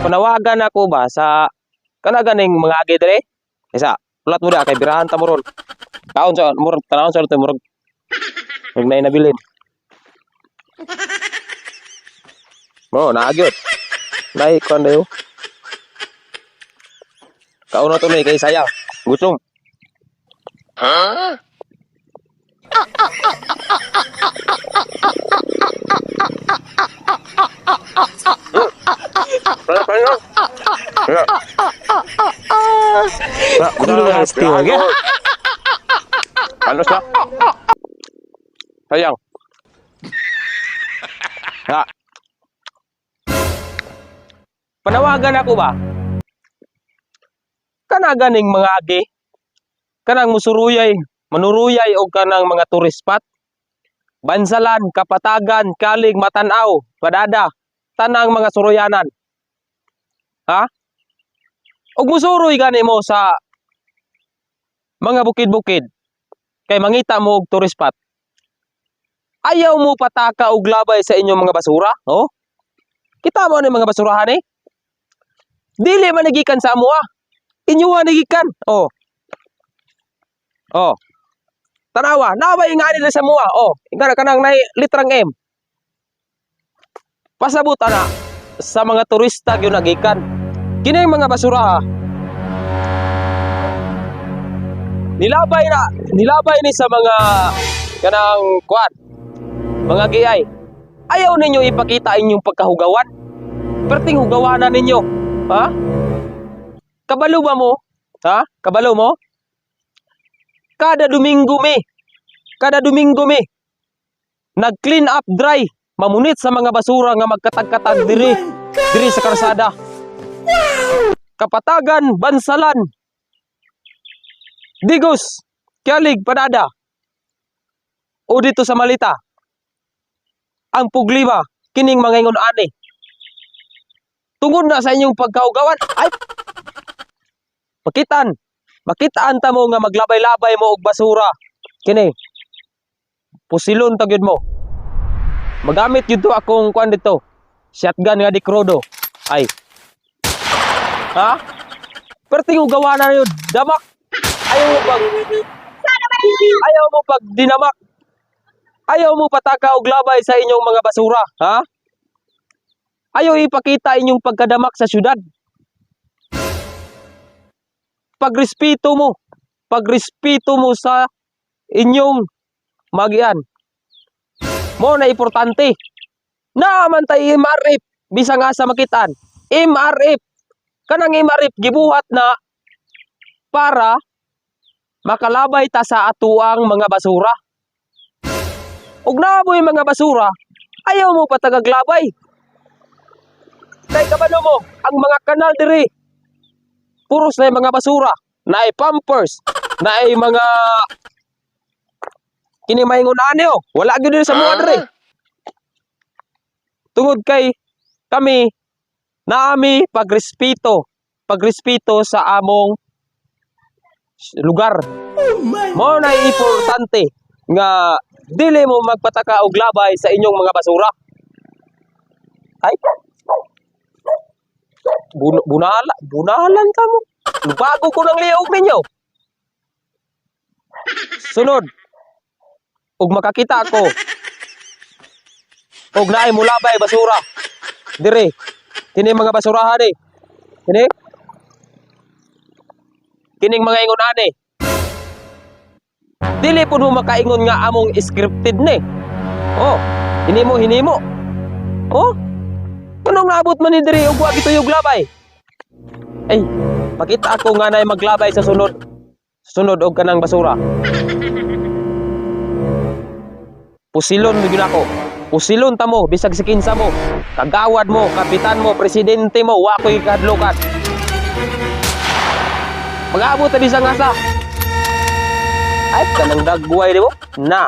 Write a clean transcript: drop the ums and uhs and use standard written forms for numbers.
Panawagan ako ba sa kanaganing mga agi dire? Isa, ulat mo da kay birahan ta mo ron. Kaon sa murag tanawon sa to murag nay nabilin. Mo naagyot. Nay kon dayo. Kaon na to ni kay saya. Gutom. Pasti lagi. Panos na. Sayang. Ha. Panawagan ako ba? Kanaganing mga agi, kanang musuruyay, manuruyay o kanang mga tourist spot, bansalan, kapatagan, kalig, matanaw, padada, tanang mga suruyanan. Ha? Og musuroy gani mo sa mga bukid-bukid, kay mangita mo og tourist spot. Ayaw mo pataka og labay sa inyong mga basura, oh? Kita mo ni mga basurahan eh? Dili man nagikan sa amo ah. Inyuha nagikan. Oh. Oh. Tanawa, naway nga nila sa mua. Oh, ingana kanang nay litrang M. Pasabot ana sa mga turista gyud nagikan. Kini mga basura ha. Nilabay ni sa mga kanang kuan. Mga giyay. Ayaw ninyo ipakita inyong pagkahugawan. Perting hugawanan ninyo. Ha? Kabalo ba mo? Ha? Kabalo mo? Kada Domingo me, nag-clean up dry, mamunit sa mga basura nga magkatag-katag diri sa karsada. Kapatagan, bansalan, digos, kialig, padada, o dito sa Malita, ang puglima, kining mga ingon ani. Tungod na sa inyong pagkaugawan, ay, makitaan ta mo nga maglabay-labay mo og basura. Kini, pusilon ta gyud mo. Magamit gyud to akong kuan dito. Shotgun nga dikrodo. Ay. Ha? Perting ugawan na yun. Damak. Ayaw mo pag dinamak. Ayaw mo pataka og labay sa inyong mga basura. Ha? Ayaw ipakita inyong pagkadamak sa syudad. Pagrespeto mo sa inyong magian. Mo na importante. Naaman tayo MRF bisa nga sa makitaan. MRF kanang MRF gibuhat na para makalabay ta sa atuang mga basura. Ug naaboy mga basura, ayaw mo patagaglabay. Kay kabalo mo ang mga kanal diri. Puros na mga basura, naay pampers, naay mga kini maingon ani oh. Wala gyud sa mga diri. Tungod kay kami naami pagrespeto sa among lugar. Mao na importante nga dili mo magpataka og labay sa inyong mga basura. Ay. Bunalan ta mo. Bago ko nang liog ninyo. Sunod. Ug makakita ako. Og naay mulabay basura. Dire. Kini mga basurahan ni. Kini. Kining mga ingon ani. Dili pud mo makaingon nga among scripted ni. Oh, hinimo. Oh. Anong naabot man ni diri ug wa gituyog labay? Ay, pakita ako nga nay maglabay sa sunod. Sunod og kanang basura. Pusilon mo gyud ako. Pusilon ta mo bisag sa kinsa mo. Kagawad mo, kapitan mo, presidente mo, wa ko'y kahadlokan. Mag-aabot ta bisag asa. Ay, kanang dagway di mo? Na.